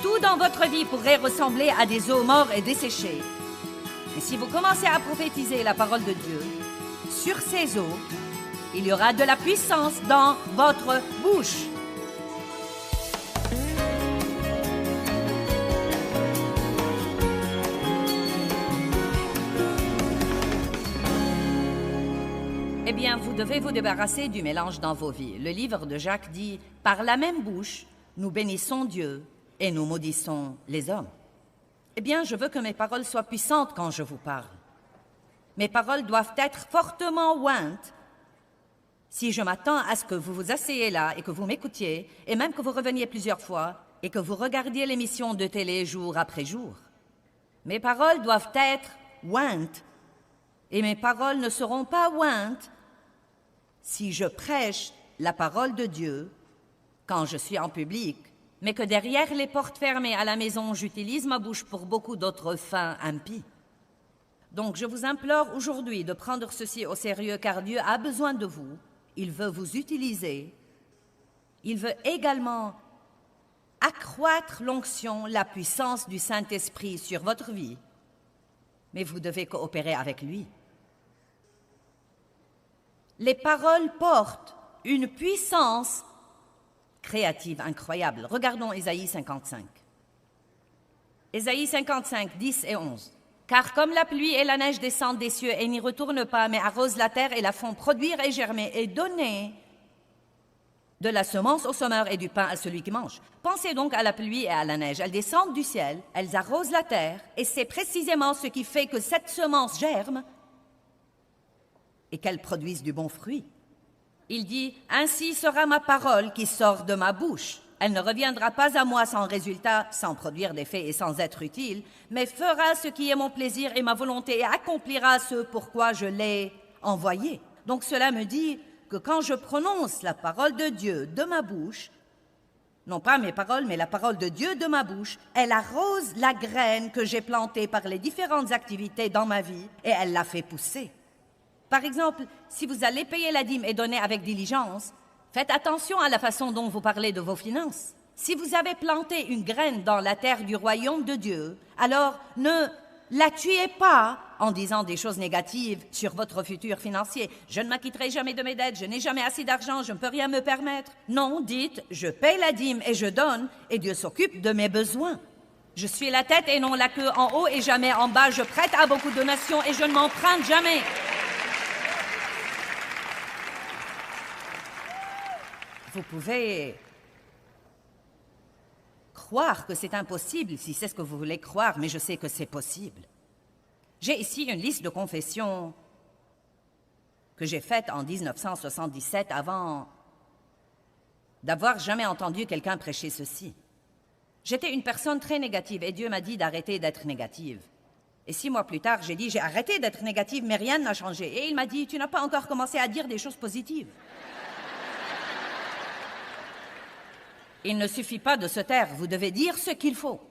Tout dans votre vie pourrait ressembler à des eaux mortes et desséchées. Mais si vous commencez à prophétiser la parole de Dieu sur ces eaux, il y aura de la puissance dans votre bouche. Eh bien, vous devez vous débarrasser du mélange dans vos vies. Le livre de Jacques dit « Par la même bouche, nous bénissons Dieu et nous maudissons les hommes. » Eh bien, je veux que mes paroles soient puissantes quand je vous parle. Mes paroles doivent être fortement ointes. Si je m'attends à ce que vous vous asseyez là et que vous m'écoutiez, et même que vous reveniez plusieurs fois, et que vous regardiez l'émission de télé jour après jour, mes paroles doivent être ointes. Et mes paroles ne seront pas ointes si je prêche la parole de Dieu quand je suis en public, mais que derrière les portes fermées à la maison, j'utilise ma bouche pour beaucoup d'autres fins impies. Donc je vous implore aujourd'hui de prendre ceci au sérieux, car Dieu a besoin de vous, il veut vous utiliser, il veut également accroître l'onction, la puissance du Saint-Esprit sur votre vie, mais vous devez coopérer avec lui. Les paroles portent une puissance créative incroyable. Regardons Ésaïe 55. Ésaïe 55, 10 et 11. « Car comme la pluie et la neige descendent des cieux et n'y retournent pas, mais arrosent la terre et la font produire et germer et donner de la semence au semeur et du pain à celui qui mange. Pensez donc à la pluie et à la neige. Elles descendent du ciel, elles arrosent la terre, et c'est précisément ce qui fait que cette semence germe et qu'elle produise du bon fruit. Il dit, « Ainsi sera ma parole qui sort de ma bouche. Elle ne reviendra pas à moi sans résultat, sans produire d'effet et sans être utile, mais fera ce qui est mon plaisir et ma volonté et accomplira ce pourquoi je l'ai envoyée. » Donc cela me dit que quand je prononce la parole de Dieu de ma bouche, non pas mes paroles, mais la parole de Dieu de ma bouche, elle arrose la graine que j'ai plantée par les différentes activités dans ma vie et elle la fait pousser. Par exemple, si vous allez payer la dîme et donner avec diligence, faites attention à la façon dont vous parlez de vos finances. Si vous avez planté une graine dans la terre du royaume de Dieu, alors ne la tuez pas en disant des choses négatives sur votre futur financier. Je ne m'acquitterai jamais de mes dettes, je n'ai jamais assez d'argent, je ne peux rien me permettre. Non, dites, je paye la dîme et je donne, et Dieu s'occupe de mes besoins. Je suis la tête et non la queue, en haut et jamais en bas, je prête à beaucoup de nations et je ne m'emprunte jamais. Vous pouvez croire que c'est impossible si c'est ce que vous voulez croire, mais je sais que c'est possible. J'ai ici une liste de confessions que j'ai faites en 1977 avant d'avoir jamais entendu quelqu'un prêcher ceci. J'étais une personne très négative et Dieu m'a dit d'arrêter d'être négative. Et 6 mois plus tard, j'ai dit, j'ai arrêté d'être négative, mais rien n'a changé. Et il m'a dit, tu n'as pas encore commencé à dire des choses positives. Il ne suffit pas de se taire, vous devez dire ce qu'il faut.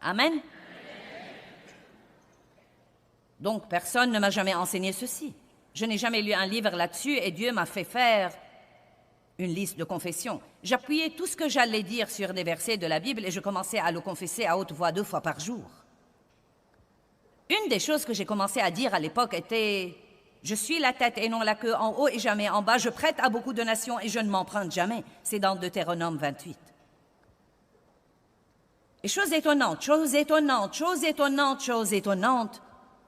Amen. Donc, personne ne m'a jamais enseigné ceci. Je n'ai jamais lu un livre là-dessus et Dieu m'a fait faire une liste de confessions. J'appuyais tout ce que j'allais dire sur des versets de la Bible et je commençais à le confesser à haute voix 2 fois par jour. Une des choses que j'ai commencé à dire à l'époque était « Je suis la tête et non la queue, en haut et jamais en bas, je prête à beaucoup de nations et je ne m'emprunte jamais. » C'est dans Deutéronome 28. Et chose étonnante, chose étonnante, chose étonnante, chose étonnante,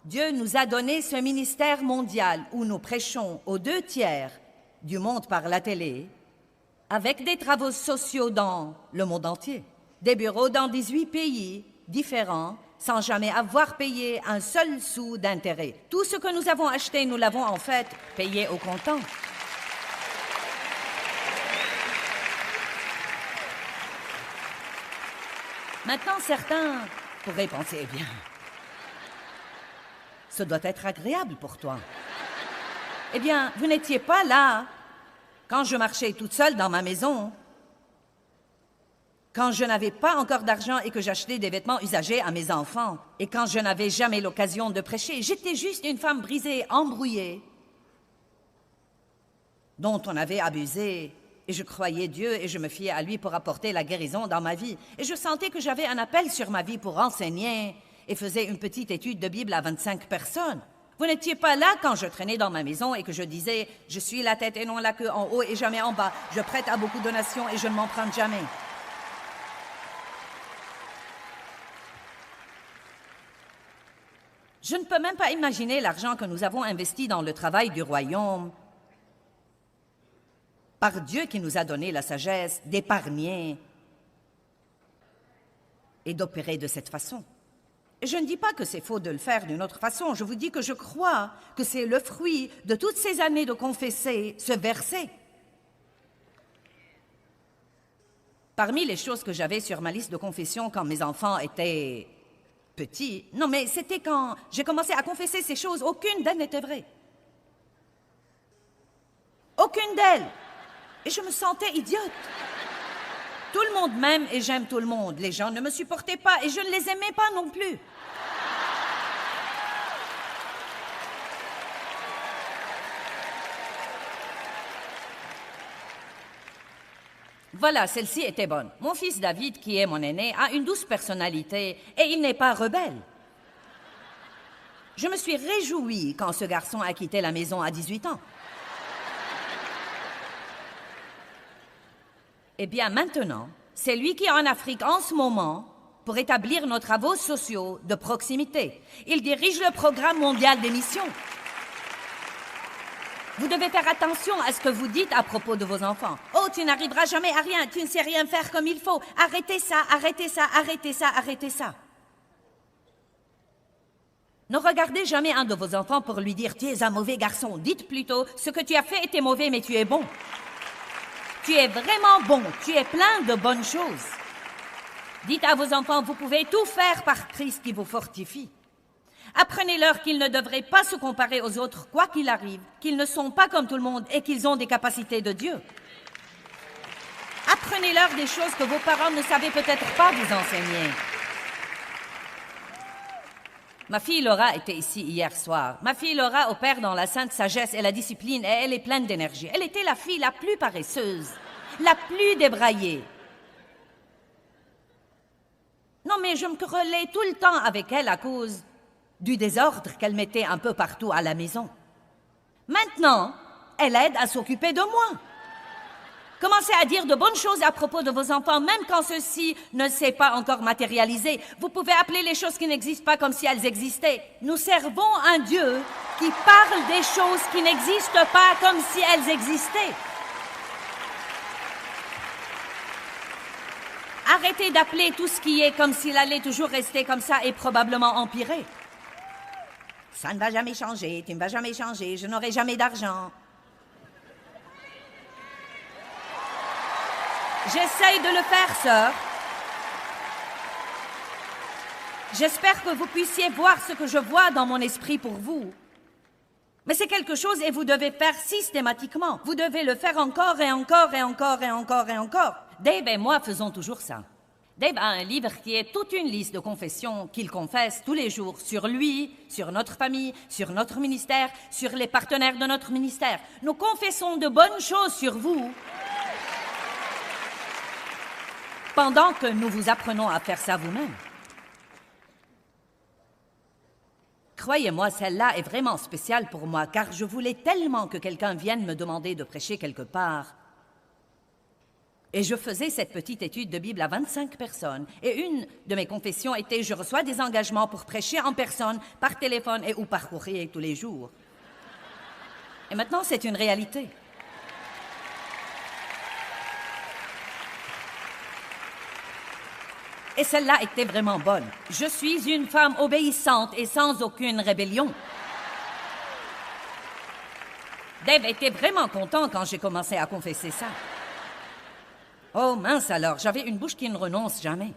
Dieu nous a donné ce ministère mondial où nous prêchons aux 2/3 du monde par la télé, avec des travaux sociaux dans le monde entier, des bureaux dans 18 pays différents, sans jamais avoir payé un seul sou d'intérêt. Tout ce que nous avons acheté, nous l'avons en fait payé au comptant. Maintenant, certains pourraient penser, eh bien, ce doit être agréable pour toi. Eh bien, vous n'étiez pas là quand je marchais toute seule dans ma maison, quand je n'avais pas encore d'argent et que j'achetais des vêtements usagés à mes enfants, et quand je n'avais jamais l'occasion de prêcher. J'étais juste une femme brisée, embrouillée, dont on avait abusé Et je croyais Dieu et je me fiais à lui pour apporter la guérison dans ma vie. Et je sentais que j'avais un appel sur ma vie pour enseigner et faisais une petite étude de Bible à 25 personnes. Vous n'étiez pas là quand je traînais dans ma maison et que je disais « Je suis la tête et non la queue, en haut et jamais en bas. Je prête à beaucoup de donations et je ne m'emprunte jamais. » Je ne peux même pas imaginer l'argent que nous avons investi dans le travail du royaume par Dieu qui nous a donné la sagesse d'épargner et d'opérer de cette façon. Et je ne dis pas que c'est faux de le faire d'une autre façon, je vous dis que je crois que c'est le fruit de toutes ces années de confesser ce verset. Parmi les choses que j'avais sur ma liste de confession quand mes enfants étaient petits, non mais c'était quand j'ai commencé à confesser ces choses, aucune d'elles n'était vraie. Aucune d'elles. Et je me sentais idiote. Tout le monde m'aime et j'aime tout le monde. Les gens ne me supportaient pas et je ne les aimais pas non plus. Voilà, celle-ci était bonne. Mon fils David, qui est mon aîné, a une douce personnalité et il n'est pas rebelle. Je me suis réjouie quand ce garçon a quitté la maison à 18 ans. Eh bien, maintenant, c'est lui qui est en Afrique en ce moment pour établir nos travaux sociaux de proximité. Il dirige le programme mondial des missions. Vous devez faire attention à ce que vous dites à propos de vos enfants. « Oh, tu n'arriveras jamais à rien, tu ne sais rien faire comme il faut. Arrêtez ça, arrêtez ça, arrêtez ça, arrêtez ça. » Ne regardez jamais un de vos enfants pour lui dire « Tu es un mauvais garçon. » Dites plutôt « Ce que tu as fait était mauvais, mais tu es bon. » Tu es vraiment bon, tu es plein de bonnes choses. Dites à vos enfants, vous pouvez tout faire par Christ qui vous fortifie. Apprenez-leur qu'ils ne devraient pas se comparer aux autres, quoi qu'il arrive, qu'ils ne sont pas comme tout le monde et qu'ils ont des capacités de Dieu. Apprenez-leur des choses que vos parents ne savaient peut-être pas vous enseigner. Ma fille Laura était ici hier soir. Ma fille Laura opère dans la sainte sagesse et la discipline et elle est pleine d'énergie. Elle était la fille la plus paresseuse, la plus débraillée. Non, mais je me querellais tout le temps avec elle à cause du désordre qu'elle mettait un peu partout à la maison. Maintenant, elle aide à s'occuper de moi. Commencez à dire de bonnes choses à propos de vos enfants, même quand ceci ne s'est pas encore matérialisé. Vous pouvez appeler les choses qui n'existent pas comme si elles existaient. Nous servons un Dieu qui parle des choses qui n'existent pas comme si elles existaient. Arrêtez d'appeler tout ce qui est comme s'il allait toujours rester comme ça et probablement empirer. Ça ne va jamais changer, tu ne vas jamais changer, je n'aurai jamais d'argent. J'essaye de le faire, sœur. J'espère que vous puissiez voir ce que je vois dans mon esprit pour vous. Mais c'est quelque chose et vous devez faire systématiquement. Vous devez le faire encore et encore et encore et encore et encore. Dave et moi faisons toujours ça. Dave a un livre qui est toute une liste de confessions qu'il confesse tous les jours sur lui, sur notre famille, sur notre ministère, sur les partenaires de notre ministère. Nous confessons de bonnes choses sur vous pendant que nous vous apprenons à faire ça vous-même. Croyez-moi, celle-là est vraiment spéciale pour moi, car je voulais tellement que quelqu'un vienne me demander de prêcher quelque part. Et je faisais cette petite étude de Bible à 25 personnes. Et une de mes confessions était « Je reçois des engagements pour prêcher en personne, par téléphone et ou par courrier tous les jours. » Et maintenant, c'est une réalité. Et celle-là était vraiment bonne. Je suis une femme obéissante et sans aucune rébellion. Dave était vraiment content quand j'ai commencé à confesser ça. Oh mince alors, j'avais une bouche qui ne renonce jamais.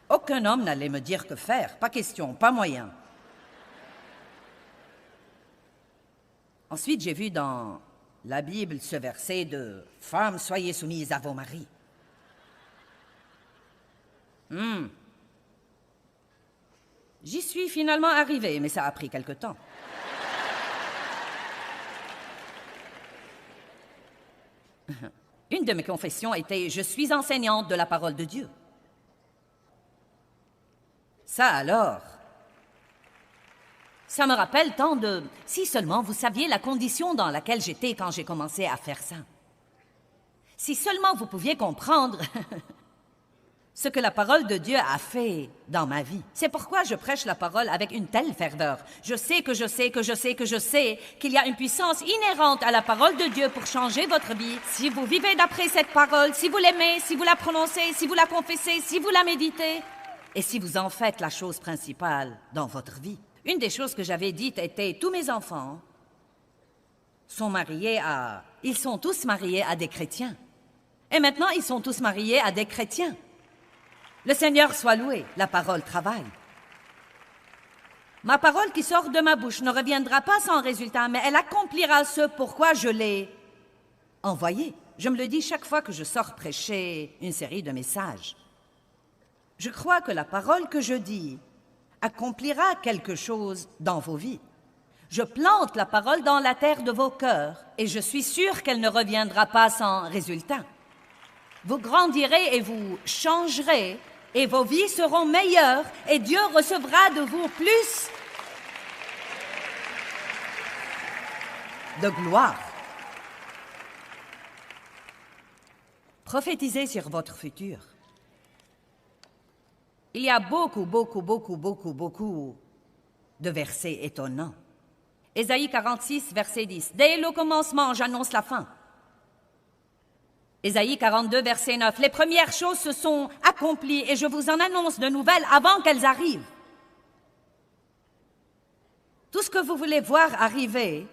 Aucun homme n'allait me dire que faire, pas question, pas moyen. Ensuite, j'ai vu dans la Bible ce verset de « Femmes, soyez soumises à vos maris ». J'y suis finalement arrivée, mais ça a pris quelque temps. Une de mes confessions était « Je suis enseignante de la parole de Dieu ». Ça alors, ça me rappelle tant de... Si seulement vous saviez la condition dans laquelle j'étais quand j'ai commencé à faire ça. Si seulement vous pouviez comprendre ce que la parole de Dieu a fait dans ma vie. C'est pourquoi je prêche la parole avec une telle ferveur. Je sais qu'il y a une puissance inhérente à la parole de Dieu pour changer votre vie. Si vous vivez d'après cette parole, si vous l'aimez, si vous la prononcez, si vous la confessez, si vous la méditez, et si vous en faites la chose principale dans votre vie. Une des choses que j'avais dites était, tous mes enfants sont mariés à... Ils sont tous mariés à des chrétiens. Et maintenant, ils sont tous mariés à des chrétiens. Le Seigneur soit loué, la parole travaille. Ma parole qui sort de ma bouche ne reviendra pas sans résultat, mais elle accomplira ce pourquoi je l'ai envoyée. Je me le dis chaque fois que je sors prêcher une série de messages. Je crois que la parole que je dis accomplira quelque chose dans vos vies. Je plante la parole dans la terre de vos cœurs et je suis sûre qu'elle ne reviendra pas sans résultat. Vous grandirez et vous changerez et vos vies seront meilleures et Dieu recevra de vous plus de gloire. Prophétisez sur votre futur. Il y a beaucoup de versets étonnants. Ésaïe 46, verset 10. Dès le commencement, j'annonce la fin. Ésaïe 42, verset 9. Les premières choses se sont accomplies et je vous en annonce de nouvelles avant qu'elles arrivent. Tout ce que vous voulez voir arriver,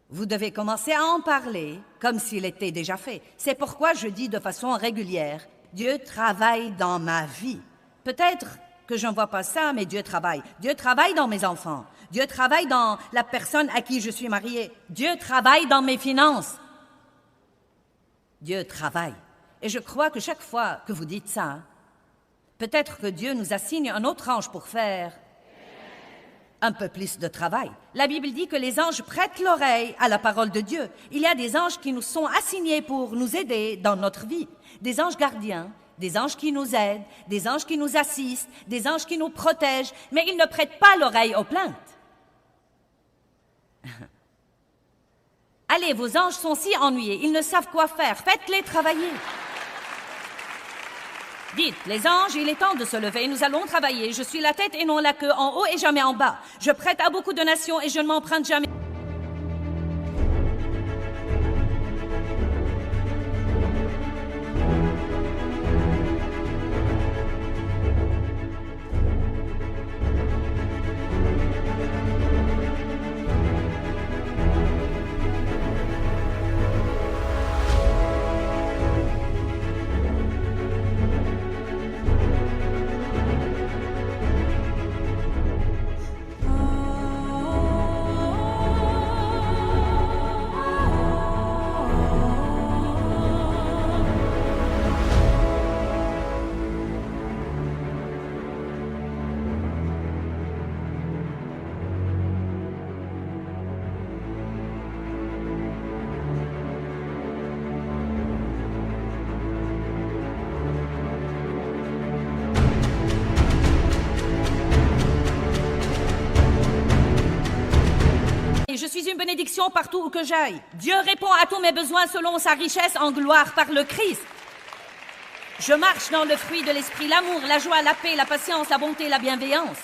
vous devez commencer à en parler comme s'il était déjà fait. C'est pourquoi je dis de façon régulière, Dieu travaille dans ma vie. Peut-être que je ne vois pas ça, mais Dieu travaille. Dieu travaille dans mes enfants. Dieu travaille dans la personne à qui je suis mariée. Dieu travaille dans mes finances. Dieu travaille. Et je crois que chaque fois que vous dites ça, peut-être que Dieu nous assigne un autre ange pour faire un peu plus de travail. La Bible dit que les anges prêtent l'oreille à la parole de Dieu. Il y a des anges qui nous sont assignés pour nous aider dans notre vie. Des anges gardiens, des anges qui nous aident, des anges qui nous assistent, des anges qui nous protègent, mais ils ne prêtent pas l'oreille aux plaintes. Allez, vos anges sont si ennuyés, ils ne savent quoi faire, faites-les travailler. Dites, les anges, il est temps de se lever, nous allons travailler. Je suis la tête et non la queue, en haut et jamais en bas. Je prête à beaucoup de nations et je ne m'emprunte jamais. Je suis une bénédiction partout où que j'aille. Dieu répond à tous mes besoins selon sa richesse en gloire par le Christ. Je marche dans le fruit de l'esprit, l'amour, la joie, la paix, la patience, la bonté, la bienveillance.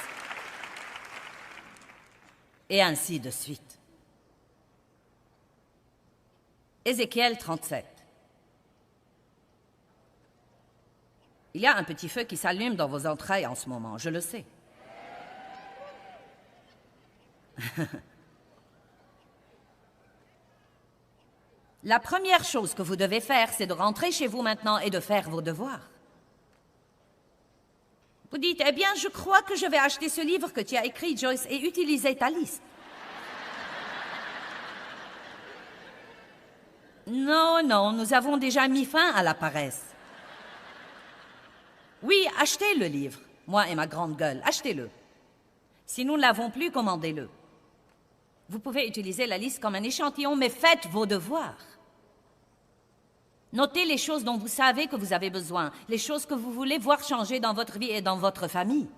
Et ainsi de suite. Ézéchiel 37. Il y a un petit feu qui s'allume dans vos entrailles en ce moment, je le sais. La première chose que vous devez faire, c'est de rentrer chez vous maintenant et de faire vos devoirs. Vous dites, eh bien, je crois que je vais acheter ce livre que tu as écrit, Joyce, et utiliser ta liste. Non, non, nous avons déjà mis fin à la paresse. Oui, achetez le livre, moi et ma grande gueule, achetez-le. Si nous ne l'avons plus, commandez-le. Vous pouvez utiliser la liste comme un échantillon, mais faites vos devoirs. Notez les choses dont vous savez que vous avez besoin, les choses que vous voulez voir changer dans votre vie et dans votre famille.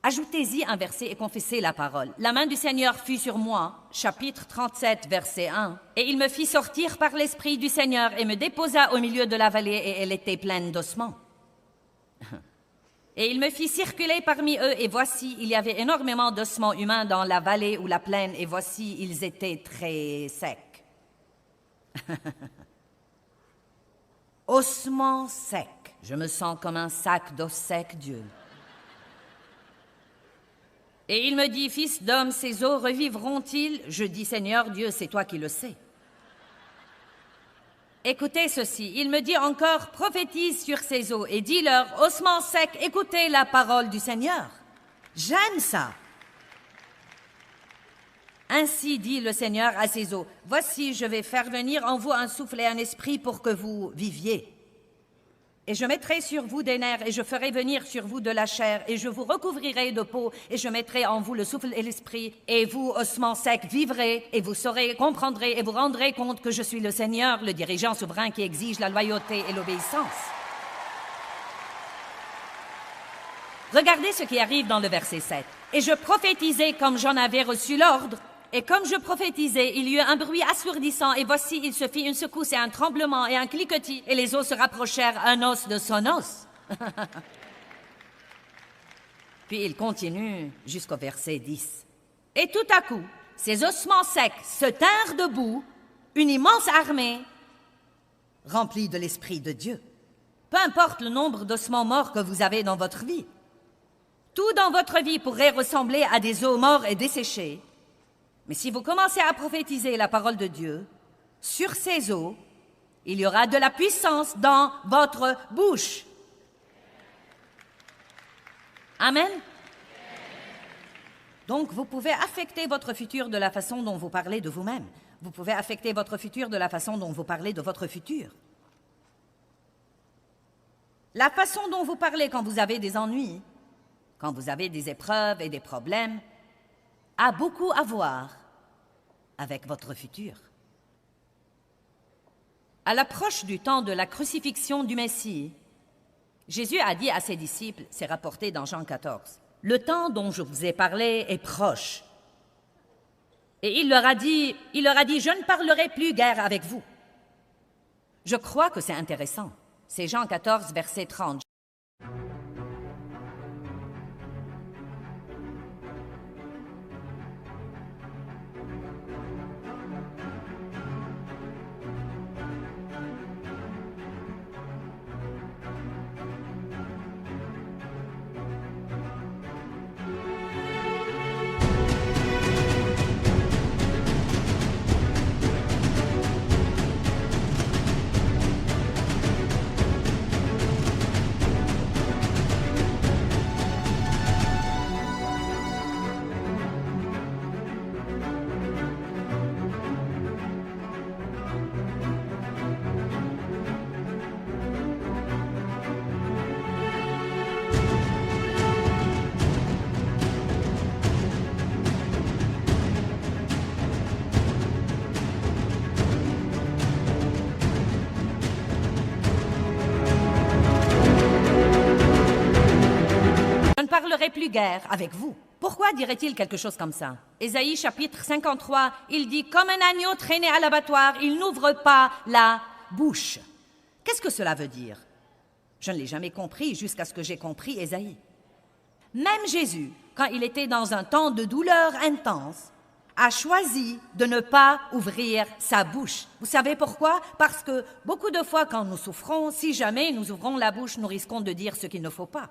Ajoutez-y un verset et confessez la parole. La main du Seigneur fut sur moi, chapitre 37, verset 1. Et il me fit sortir par l'Esprit du Seigneur et me déposa au milieu de la vallée et elle était pleine d'ossements. Et il me fit circuler parmi eux et voici, il y avait énormément d'ossements humains dans la vallée ou la plaine et voici, ils étaient très secs. Ossements secs. Je me sens comme un sac d'os secs, Dieu. Et il me dit, fils d'homme, ces os revivront-ils? Je dis, Seigneur Dieu, c'est toi qui le sais. Écoutez ceci, il me dit encore, prophétise sur ces os et dis-leur, ossements secs, écoutez la parole du Seigneur. J'aime ça. Ainsi dit le Seigneur à ces os, voici, je vais faire venir en vous un souffle et un esprit pour que vous viviez. Et je mettrai sur vous des nerfs, et je ferai venir sur vous de la chair, et je vous recouvrirai de peau, et je mettrai en vous le souffle et l'esprit, et vous, ossements secs, vivrez, et vous saurez, comprendrez, et vous rendrez compte que je suis le Seigneur, le dirigeant souverain qui exige la loyauté et l'obéissance. Regardez ce qui arrive dans le verset 7. Et je prophétisai comme j'en avais reçu l'ordre, et comme je prophétisais, il y eut un bruit assourdissant, et voici, il se fit une secousse et un tremblement et un cliquetis, et les os se rapprochèrent un os de son os. Puis il continue jusqu'au verset 10. Et tout à coup, ces ossements secs se tinrent debout, une immense armée remplie de l'Esprit de Dieu. Peu importe le nombre d'ossements morts que vous avez dans votre vie, tout dans votre vie pourrait ressembler à des os morts et desséchés. Mais si vous commencez à prophétiser la parole de Dieu, sur ces eaux, il y aura de la puissance dans votre bouche. Amen. Donc, vous pouvez affecter votre futur de la façon dont vous parlez de vous-même. Vous pouvez affecter votre futur de la façon dont vous parlez de votre futur. La façon dont vous parlez quand vous avez des ennuis, quand vous avez des épreuves et des problèmes, a beaucoup à voir avec votre futur. À l'approche du temps de la crucifixion du Messie, Jésus a dit à ses disciples, c'est rapporté dans Jean 14, « Le temps dont je vous ai parlé est proche. » Et il leur a dit, « Je ne parlerai plus guère avec vous. » Je crois que c'est intéressant. C'est Jean 14, verset 30. Je ne parlerai plus guère avec vous. Pourquoi dirait-il quelque chose comme ça? Ésaïe chapitre 53, il dit « Comme un agneau traîné à l'abattoir, il n'ouvre pas la bouche. » Qu'est-ce que cela veut dire? Je ne l'ai jamais compris jusqu'à ce que j'ai compris Ésaïe. Même Jésus, quand il était dans un temps de douleur intense, a choisi de ne pas ouvrir sa bouche. Vous savez pourquoi? Parce que beaucoup de fois quand nous souffrons, si jamais nous ouvrons la bouche, nous risquons de dire ce qu'il ne faut pas.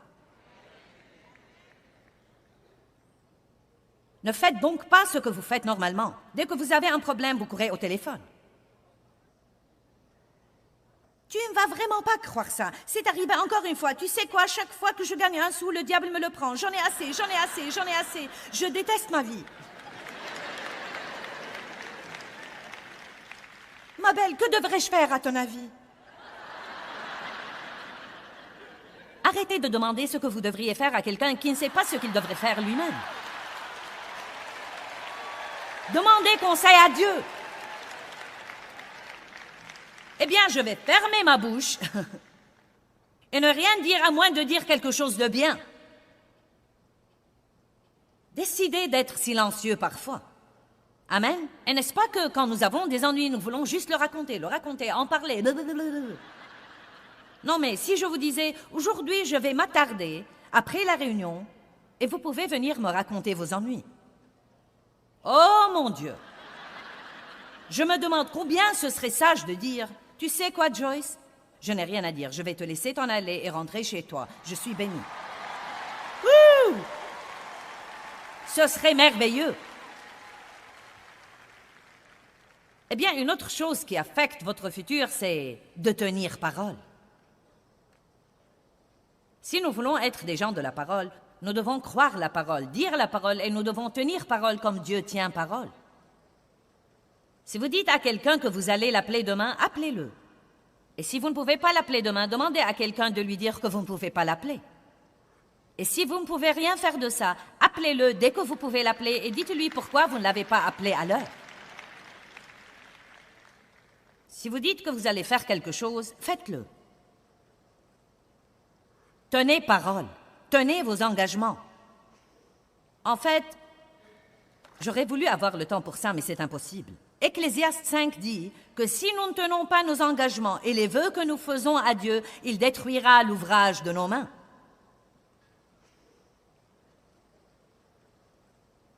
Ne faites donc pas ce que vous faites normalement. Dès que vous avez un problème, vous courez au téléphone. Tu ne vas vraiment pas croire ça. C'est arrivé encore une fois. Tu sais quoi, chaque fois que je gagne un sou, le diable me le prend. J'en ai assez, j'en ai assez, j'en ai assez. Je déteste ma vie. Ma belle, que devrais-je faire à ton avis? Arrêtez de demander ce que vous devriez faire à quelqu'un qui ne sait pas ce qu'il devrait faire lui-même. Demandez conseil à Dieu. Eh bien, je vais fermer ma bouche et ne rien dire à moins de dire quelque chose de bien. Décidez d'être silencieux parfois. Amen. Et n'est-ce pas que quand nous avons des ennuis, nous voulons juste le raconter, en parler. Non, mais si je vous disais, aujourd'hui, je vais m'attarder après la réunion et vous pouvez venir me raconter vos ennuis. Oh mon Dieu! Je me demande combien ce serait sage de dire, tu sais quoi, Joyce? Je n'ai rien à dire, je vais te laisser t'en aller et rentrer chez toi. Je suis bénie. Wouh! Ce serait merveilleux. Eh bien, une autre chose qui affecte votre futur, c'est de tenir parole. Si nous voulons être des gens de la parole, nous devons croire la parole, dire la parole, et nous devons tenir parole comme Dieu tient parole. Si vous dites à quelqu'un que vous allez l'appeler demain, appelez-le. Et si vous ne pouvez pas l'appeler demain, demandez à quelqu'un de lui dire que vous ne pouvez pas l'appeler. Et si vous ne pouvez rien faire de ça, appelez-le dès que vous pouvez l'appeler et dites-lui pourquoi vous ne l'avez pas appelé à l'heure. Si vous dites que vous allez faire quelque chose, faites-le. Tenez parole. Tenez vos engagements. En fait, j'aurais voulu avoir le temps pour ça, mais c'est impossible. Ecclésiaste 5 dit que si nous ne tenons pas nos engagements et les vœux que nous faisons à Dieu, il détruira l'ouvrage de nos mains.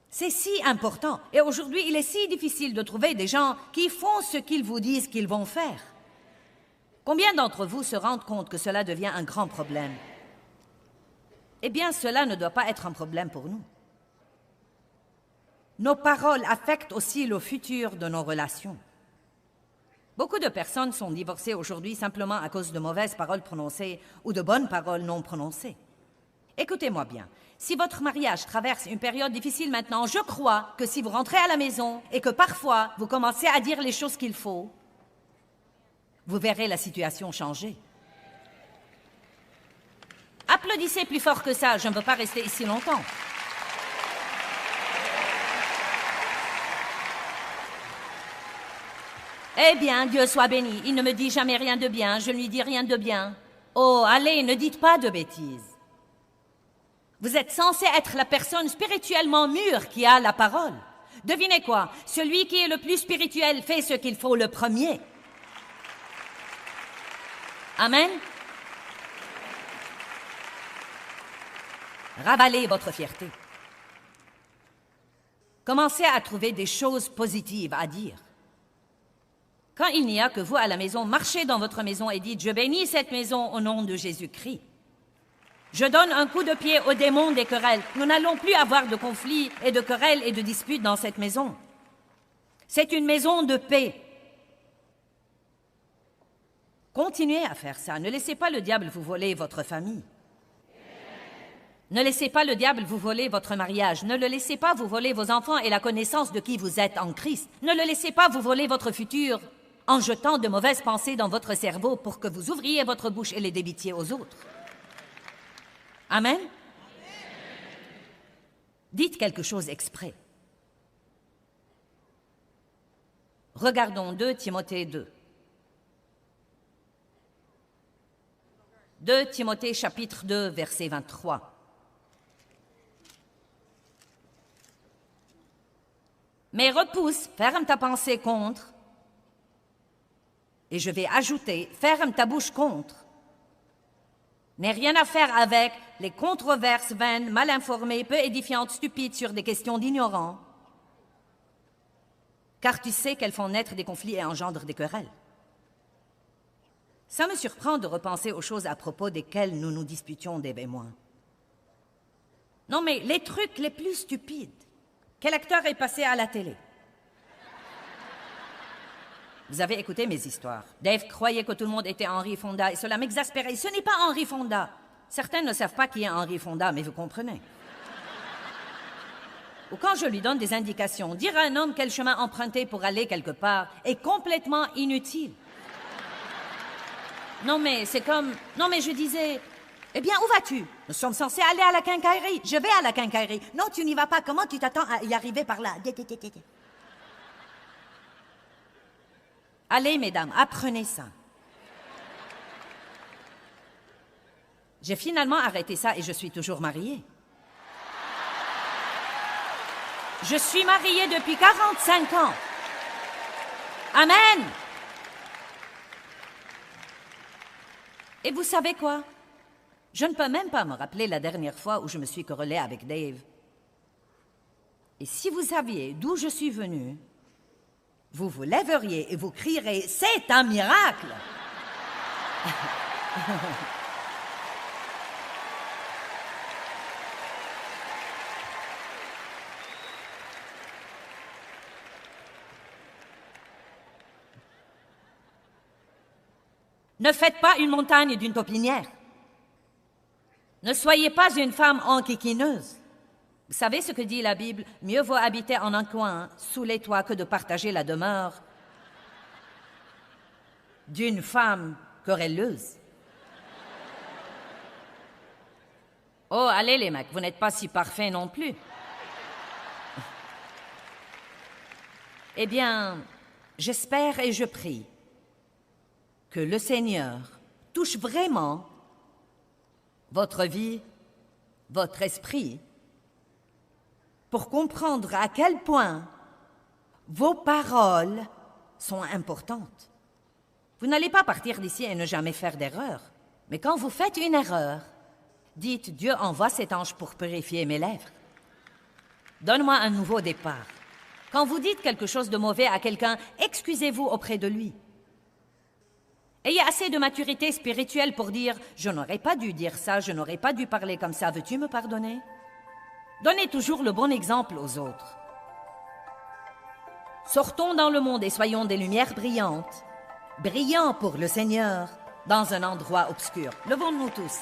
C'est si important. Et aujourd'hui, il est si difficile de trouver des gens qui font ce qu'ils vous disent qu'ils vont faire. Combien d'entre vous se rendent compte que cela devient un grand problème? Eh bien, cela ne doit pas être un problème pour nous. Nos paroles affectent aussi le futur de nos relations. Beaucoup de personnes sont divorcées aujourd'hui simplement à cause de mauvaises paroles prononcées ou de bonnes paroles non prononcées. Écoutez-moi bien, si votre mariage traverse une période difficile maintenant, je crois que si vous rentrez à la maison et que parfois vous commencez à dire les choses qu'il faut, vous verrez la situation changer. Applaudissez plus fort que ça, je ne veux pas rester ici longtemps. Eh bien, Dieu soit béni, il ne me dit jamais rien de bien, je ne lui dis rien de bien. Oh, allez, ne dites pas de bêtises. Vous êtes censé être la personne spirituellement mûre qui a la parole. Devinez quoi? Celui qui est le plus spirituel fait ce qu'il faut le premier. Amen. Ravalez votre fierté. Commencez à trouver des choses positives à dire. Quand il n'y a que vous à la maison, marchez dans votre maison et dites « Je bénis cette maison au nom de Jésus-Christ ». Je donne un coup de pied aux démons des querelles. Nous n'allons plus avoir de conflits et de querelles et de disputes dans cette maison. C'est une maison de paix. Continuez à faire ça. Ne laissez pas le diable vous voler votre famille. Ne laissez pas le diable vous voler votre mariage. Ne le laissez pas vous voler vos enfants et la connaissance de qui vous êtes en Christ. Ne le laissez pas vous voler votre futur en jetant de mauvaises pensées dans votre cerveau pour que vous ouvriez votre bouche et les débitiez aux autres. Amen. Dites quelque chose exprès. Regardons 2 Timothée 2. 2 Timothée chapitre 2, verset 23. Mais repousse, ferme ta pensée contre, et je vais ajouter, ferme ta bouche contre. N'aie rien à faire avec les controverses vaines, mal informées, peu édifiantes, stupides sur des questions d'ignorants, car tu sais qu'elles font naître des conflits et engendrent des querelles. Ça me surprend de repenser aux choses à propos desquelles nous nous disputions, Dave et moi. Non, mais les trucs les plus stupides. Quel acteur est passé à la télé? Vous avez écouté mes histoires. Dave croyait que tout le monde était Henry Fonda et cela m'exaspérait. Ce n'est pas Henry Fonda. Certains ne savent pas qui est Henry Fonda, mais vous comprenez. Ou quand je lui donne des indications, dire à un homme quel chemin emprunter pour aller quelque part est complètement inutile. Non, mais c'est comme... Non, mais je disais... Eh bien, où vas-tu? Nous sommes censés aller à la quincaillerie. Je vais à la quincaillerie. Non, tu n'y vas pas. Comment tu t'attends à y arriver par là? Allez, mesdames, apprenez ça. J'ai finalement arrêté ça et je suis toujours mariée. Je suis mariée depuis 45 ans. Amen. Et vous savez quoi? Je ne peux même pas me rappeler la dernière fois où je me suis querellée avec Dave. Et si vous saviez d'où je suis venue, vous vous lèveriez et vous crierez « C'est un miracle !» Ne faites pas une montagne d'une taupinière. Ne soyez pas une femme enquiquineuse. Vous savez ce que dit la Bible? Mieux vaut habiter en un coin, sous les toits, que de partager la demeure d'une femme querelleuse. Oh, allez les mecs, vous n'êtes pas si parfaits non plus. Eh bien, j'espère et je prie que le Seigneur touche vraiment votre vie, votre esprit, pour comprendre à quel point vos paroles sont importantes. Vous n'allez pas partir d'ici et ne jamais faire d'erreur. Mais quand vous faites une erreur, dites « Dieu envoie cet ange pour purifier mes lèvres. Donne-moi un nouveau départ. » Quand vous dites quelque chose de mauvais à quelqu'un, excusez-vous auprès de lui. Ayez assez de maturité spirituelle pour dire « Je n'aurais pas dû dire ça, je n'aurais pas dû parler comme ça, veux-tu me pardonner ?» Donnez toujours le bon exemple aux autres. Sortons dans le monde et soyons des lumières brillantes, brillants pour le Seigneur, dans un endroit obscur. Levons-nous tous.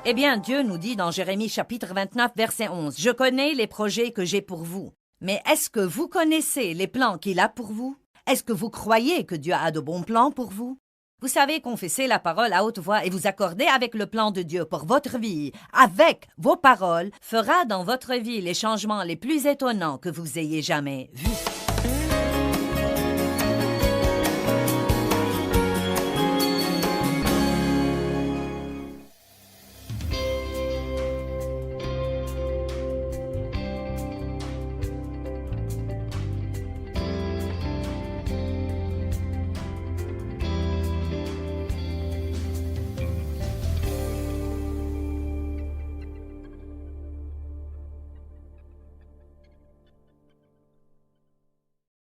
Eh bien, Dieu nous dit dans Jérémie chapitre 29, verset 11, « Je connais les projets que j'ai pour vous. » Mais est-ce que vous connaissez les plans qu'il a pour vous? Est-ce que vous croyez que Dieu a de bons plans pour vous? Vous savez confesser la parole à haute voix et vous accorder avec le plan de Dieu pour votre vie, avec vos paroles, fera dans votre vie les changements les plus étonnants que vous ayez jamais vus.